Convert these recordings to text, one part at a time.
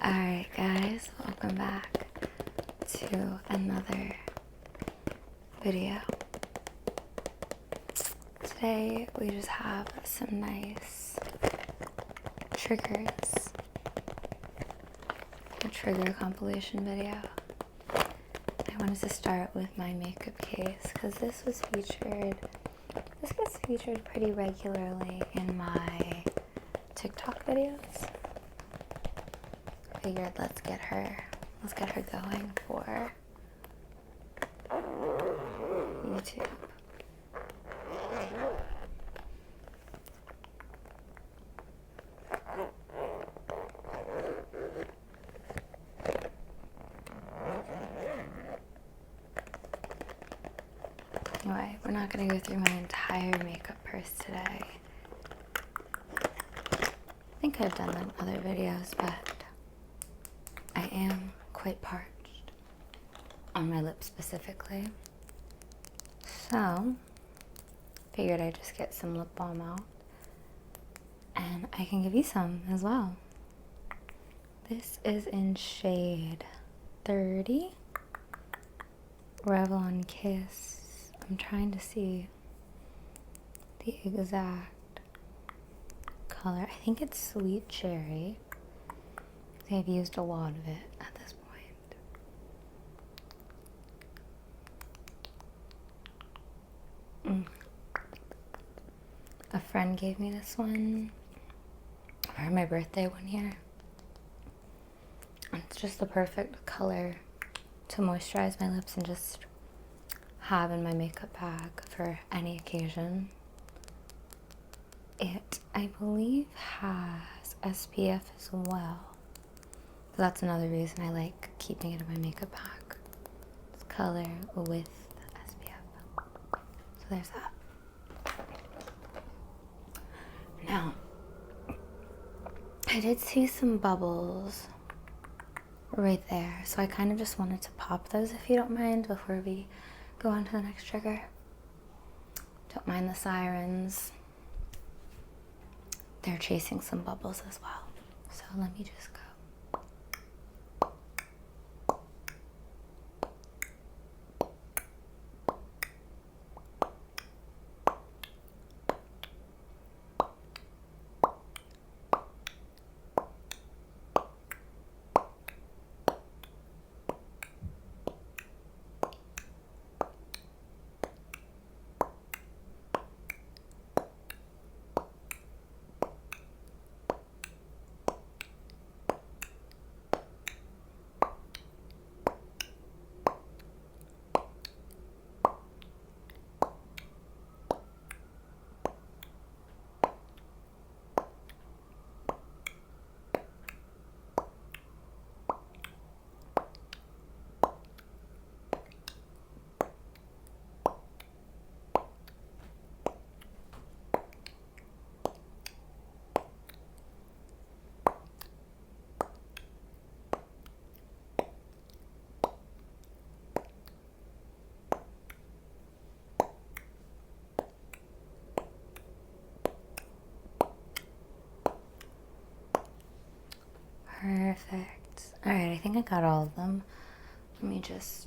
Alright guys, welcome back to another video. Today we just have some nice triggers. A trigger compilation video. I wanted to start with my makeup case because this gets featured pretty regularly in my TikTok videos. Figured let's get her going for YouTube. Anyway, we're not going to go through my entire makeup purse today. I think I've done that in other videos, but I am quite parched on my lips specifically. So, figured I'd just get some lip balm out and I can give you some as well. This is in shade 30, Revlon Kiss. I'm trying to see the exact color. I think it's Sweet Cherry. They've used a lot of it at this point. A friend gave me this one for my birthday one year. It's just the perfect color to moisturize my lips and just have in my makeup bag for any occasion. It, I believe, has SPF as well. So that's another reason I like keeping it in my makeup bag. It's color with SPF. So there's that. Now, I did see some bubbles right there, so I kind of just wanted to pop those if you don't mind before we go on to the next trigger. Don't mind the sirens. They're chasing some bubbles as well. So let me just go. Perfect. Alright, I think I got all of them. Let me just...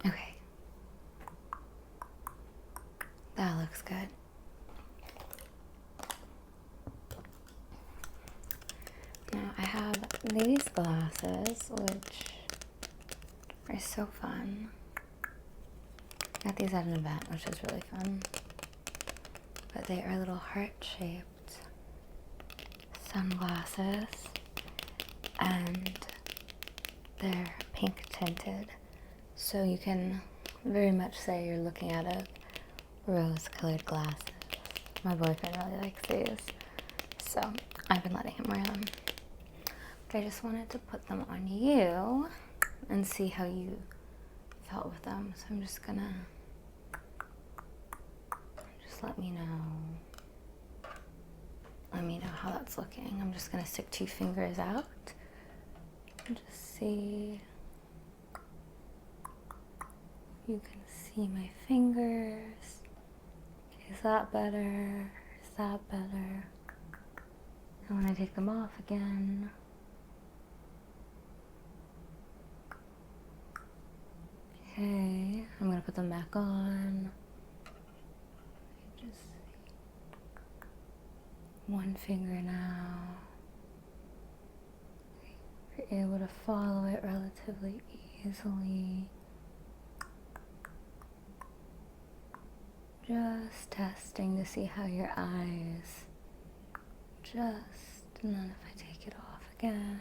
Okay. That looks good. Now I have these glasses, which are so fun. Got these at an event, which is really fun. But they are little heart-shaped sunglasses, and they're pink tinted. So you can very much say you're looking at a rose-colored glasses. My boyfriend really likes these, so I've been letting him wear them. I just wanted to put them on you and see how you felt with them. So I'm just gonna, just let me know how that's looking. I'm just gonna stick 2 fingers out and just see if you can see my fingers. Is that better? Is that better? And when I take them off again. Okay, I'm gonna put them back on. Just 1 finger now. You're able to follow it relatively easily. Just testing to see how your eyes adjust, and then if I take it off again.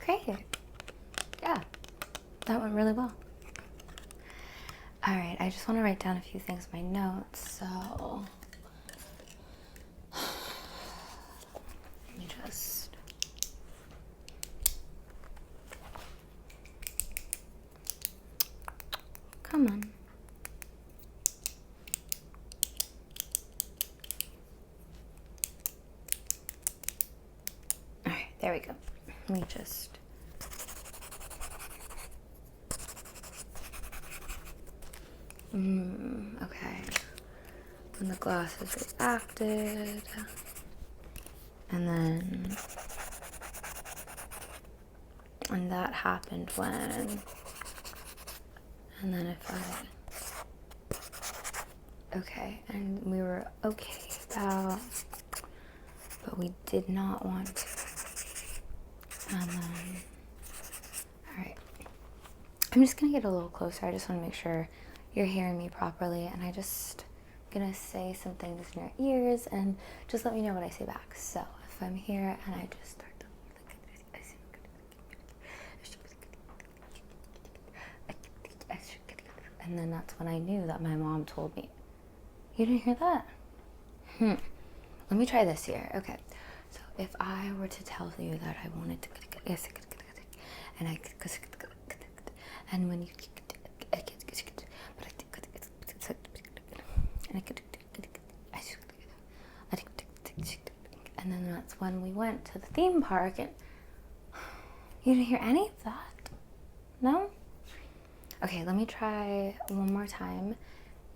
Great. Yeah, that went really well. All right, I just want to write down a few things in my notes, so let me just come on. All right, there we go. Let me just okay. When the glasses reacted, and then that happened when, and then if I, okay, and we were okay about, but we did not want to, and then, all right, I'm just gonna get a little closer. I just want to make sure you're hearing me properly, and I just gonna say some things in your ears and just let me know what I say back. So if I'm here and I just start to, and then that's when I knew that my mom told me, you didn't hear that? Let me try this here. Okay, so if I were to tell you that I wanted to, and I, and when you, and then that's when we went to the theme park, and you didn't hear any of that? No? Okay, let me try one more time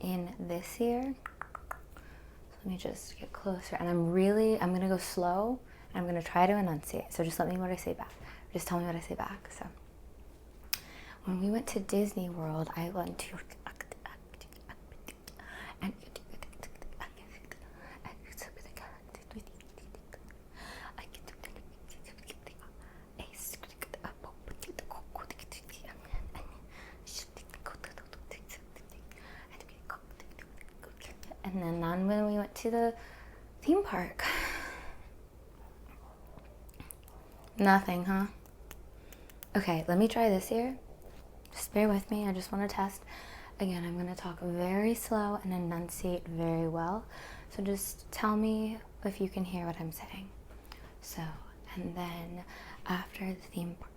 in this ear. So let me just get closer, and I'm gonna go slow, and I'm gonna try to enunciate. So just let me know what I say back. Just tell me what I say back. So when we went to Disney World, I went to, and then when we went to the theme park. Nothing, huh? Okay, let me try this here. Just bear with me. I just want to test. Again, I'm going to talk very slow and enunciate very well. So just tell me if you can hear what I'm saying. So, and then after the theme park,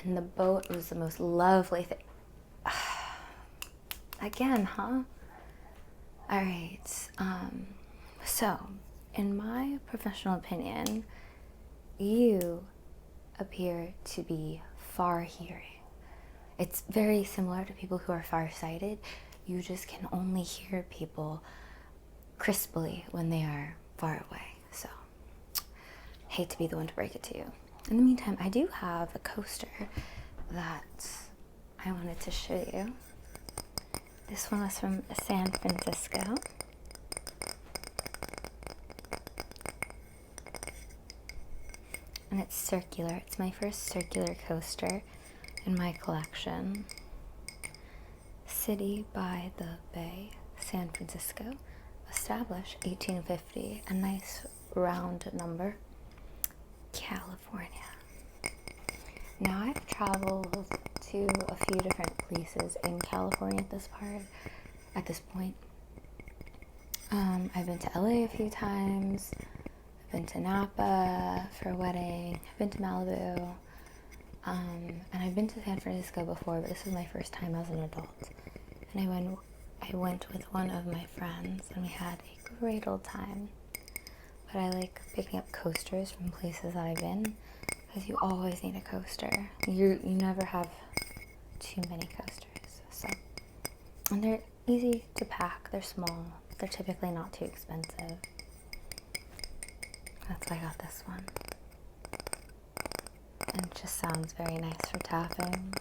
and the boat was the most lovely thing. Again, huh? All right. So, in my professional opinion, you appear to be far hearing. It's very similar to people who are farsighted. You just can only hear people crisply when they are far away. So, hate to be the one to break it to you. In the meantime, I do have a coaster that I wanted to show you. This one was from San Francisco. And it's circular. It's my first circular coaster in my collection. City by the Bay, San Francisco. Established 1850. A nice round number. California. Now I've traveled to a few different places in California at this point. I've been to LA a few times. I've been to Napa for a wedding. I've been to Malibu. And I've been to San Francisco before, but this was my first time as an adult. And I went with one of my friends, and we had a great old time. But I like picking up coasters from places that I've been, because you always need a coaster. You never have too many coasters. So, and they're easy to pack. They're small. They're typically not too expensive. That's why I got this one. And it just sounds very nice for tapping.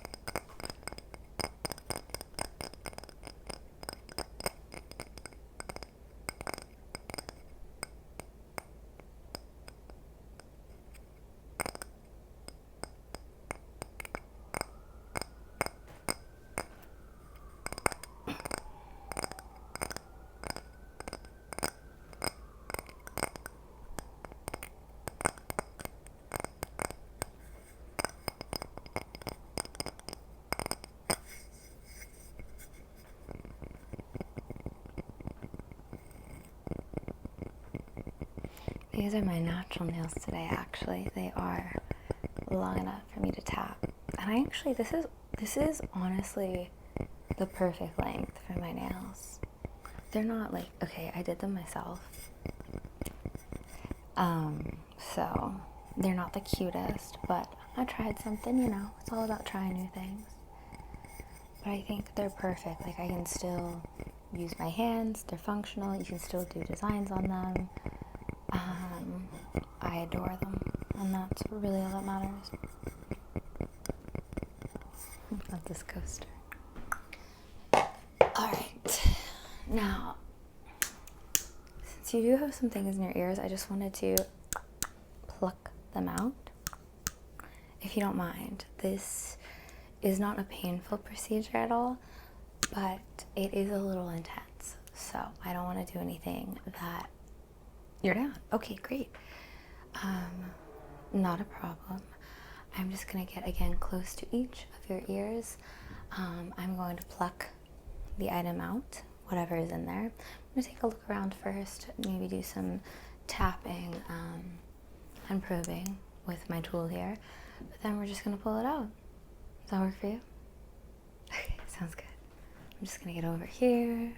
These are my natural nails today, actually. They are long enough for me to tap. And this is honestly the perfect length for my nails. They're not like, okay, I did them myself. So they're not the cutest, but I tried something, it's all about trying new things. But I think they're perfect. Like, I can still use my hands, they're functional, you can still do designs on them. I adore them, and that's really all that matters. Love this coaster. Alright, now, since you do have some things in your ears, I just wanted to pluck them out, if you don't mind. This is not a painful procedure at all, but it is a little intense, so I don't want to do anything that you're down. Okay, great. Not a problem. I'm just going to get, again, close to each of your ears. I'm going to pluck the item out, whatever is in there. I'm going to take a look around first, maybe do some tapping and probing with my tool here. But then we're just going to pull it out. Does that work for you? Okay, sounds good. I'm just going to get over here.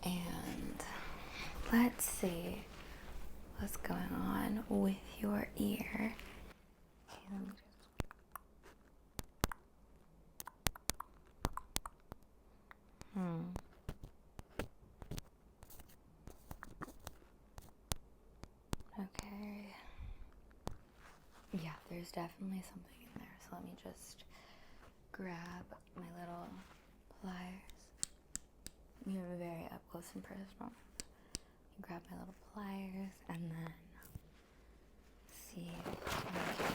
And let's see what's going on with your ear. Okay. Yeah, there's definitely something in there. So let me just grab my little pliers. You're very up close and personal. Grab my little pliers and then see if I can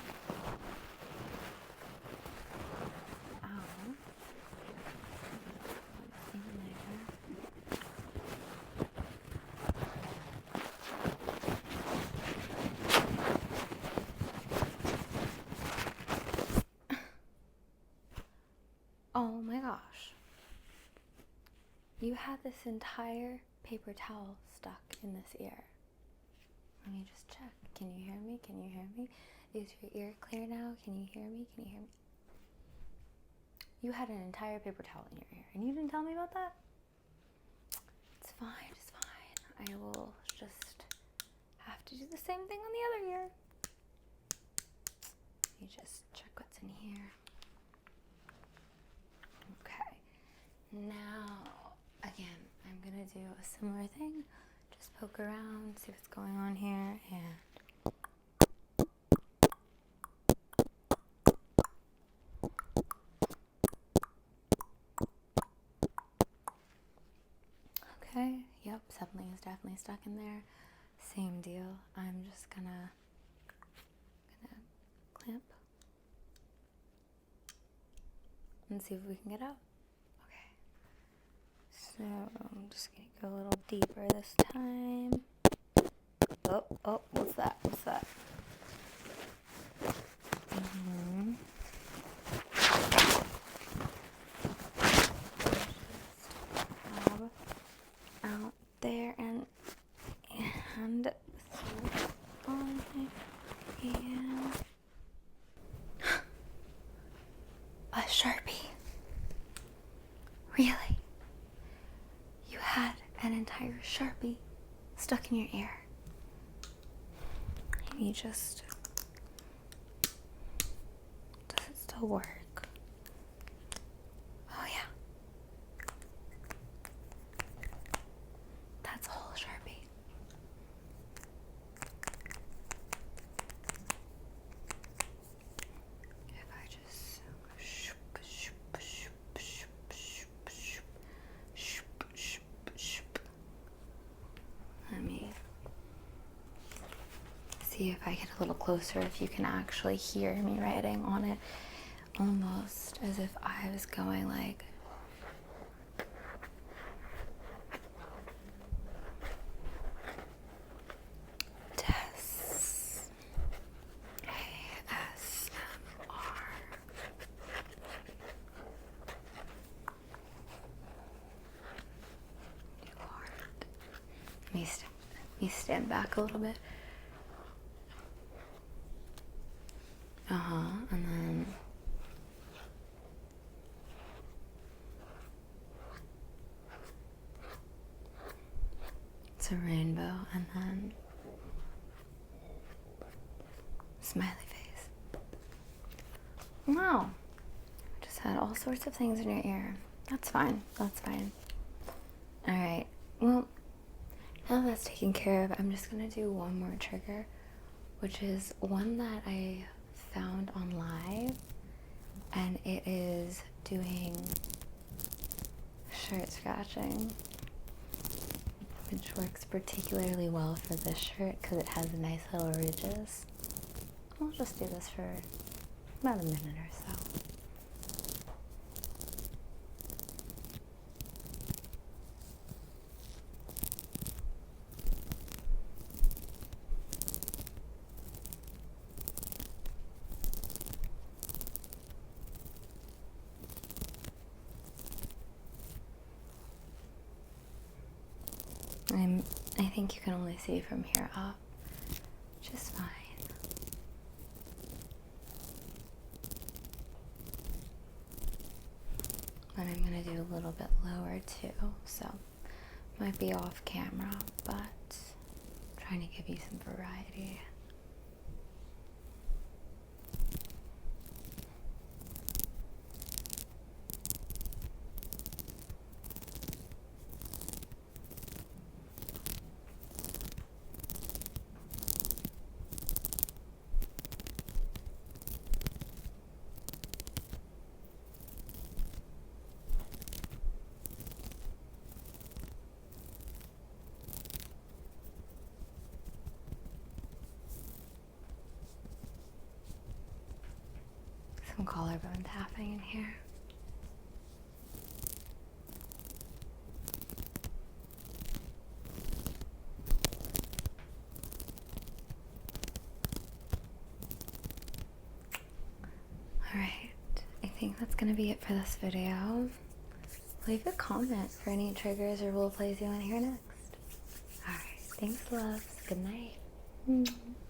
out what's in there. Oh my gosh. You had this entire paper towel stuck in this ear. Let me just check. Can you hear me? Can you hear me? Is your ear clear now? Can you hear me? Can you hear me? You had an entire paper towel in your ear and you didn't tell me about that? It's fine, it's fine. I will just have to do the same thing on the other ear. Let me just check what's in here. Okay. Now, again, I'm gonna do a similar thing. Just poke around, see what's going on here, and okay, yep, something is definitely stuck in there. Same deal. I'm just gonna clamp and see if we can get out. So I'm just gonna go a little deeper this time. Oh, what's that? What's that? Just out there and on my hand. A Sharpie. Really? You had an entire Sharpie stuck in your ear. And you just... Does it still work? Oh yeah. That's a whole Sharpie. If I just let me see if I get a little closer, if you can actually hear me writing on it, almost as if I was going like test ASMR. Let me stand back a little bit. And then it's a rainbow, and then smiley face. Wow. Just had all sorts of things in your ear. That's fine. That's fine. Alright. Well, now that's taken care of, I'm just gonna do one more trigger, which is one that I found on Live, and it is doing shirt scratching, which works particularly well for this shirt because it has nice little ridges. I'll just do this for about a minute or so. I think you can only see from here up, which is fine. And I'm gonna do a little bit lower too, so might be off camera, but I'm trying to give you some variety. Some collarbone tapping in here. Alright, I think that's gonna be it for this video. Leave a comment for any triggers or role plays you want to hear next. Alright, thanks loves. Good night.